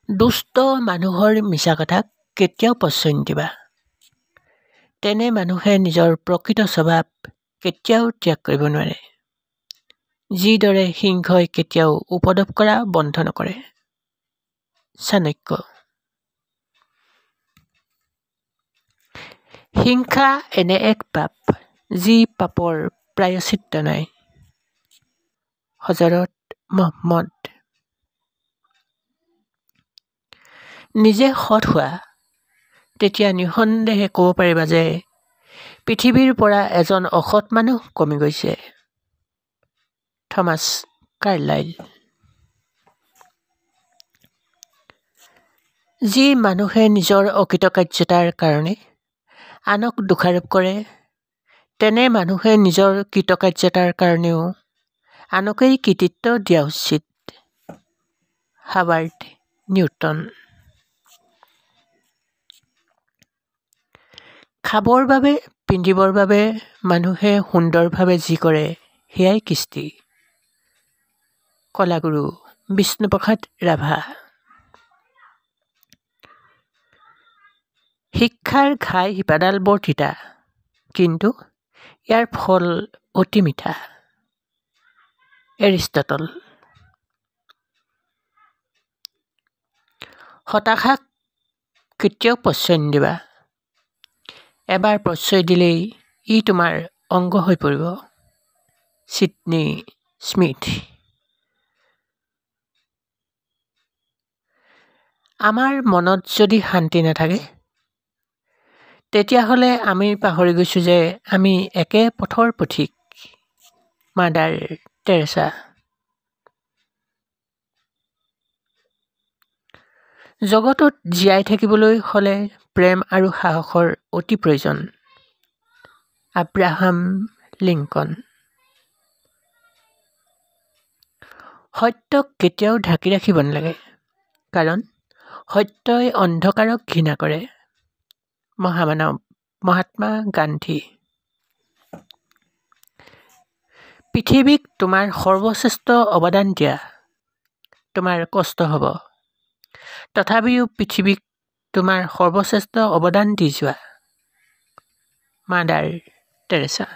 দুষ্ট মানুহৰ মিছা কথাক কেতিয়াও প্ৰশ্ৰয় নিদিবা। তেনে মানুহে নিজৰ প্ৰকৃত স্বভাৱ কেতিয়াও ত্যাগ কৰিব নোৱাৰে। যিদৰে সিংহই কেতিয়াও উপদ্ৰৱ কৰা বন্ধ নকৰে। চাণক্য। হিংসা এনে এক পাপ, যি পাপৰ প্ৰায়শ্চিত্ত নাই। হজৰত মহম্মদ। নিজে সৎ হোৱা, তেতিয়া নিঃসন্দেহে ক'ব পাৰিবা যে পৃথিৱীৰ পৰা এজন অসৎ মানুহ কমি গৈছে। Thomas Carlyle. যি মানুহে নিজৰ অকৃতকাৰ্যতাৰ কাৰণে আনক দোষাৰোপ কৰে, তেনে মানুহে নিজৰ কৃতকাৰ্যতাৰ কাৰণেও আনকেই কৃতিত্ব দিয়া উচিত। Howard Newton. খাবৰ বাবে, পিন্ধিবৰ বাবে মানুহে সুন্দৰভাৱে যি কৰে, সেয়াই কৃষ্টি। কলাগুৰু বিষ্ণুপ্ৰসাদ ৰাভা। শিক্ষাৰ ঘাই শিপাডাল বৰ তিতা, কিন্তু ইয়াৰ ফল অতি মিঠা। এৰিষ্টটল। হতাশাক কেতিয়াও প্ৰশ্ৰয় নিদিবা। এবাৰ প্ৰশ্ৰয় দিলেই ই তোমাৰ অংগ হৈ পৰিব। Sydney Smith. আমাৰ মনত যদি শান্তি নাথাকে, তেতিয়াহ'লে আমি পাহৰি গৈছোঁ যে আমি একে পথৰ পথিক। Mother Teresa. জগতত জীয়াই থাকিবলৈ হ'লে প্ৰেম আৰু সাহসৰ অতি প্ৰয়োজন। Abraham Lincoln. সত্যক কেতিয়াও ঢাকি ৰাখিব নালাগে, কাৰণ সত্যই অন্ধকাৰক ঘৃণা কৰে। মহামানৱ মহাত্মা গান্ধী। পৃথিৱীক তোমাৰ সৰ্বশ্ৰেষ্ঠ অৱদান দিয়া। তোমাৰ কষ্ট হ'ব, তথাপিও পৃথিৱীক তোমাৰ সৰ্বশ্ৰেষ্ঠ অৱদান দি যোৱা। Mother Teresa.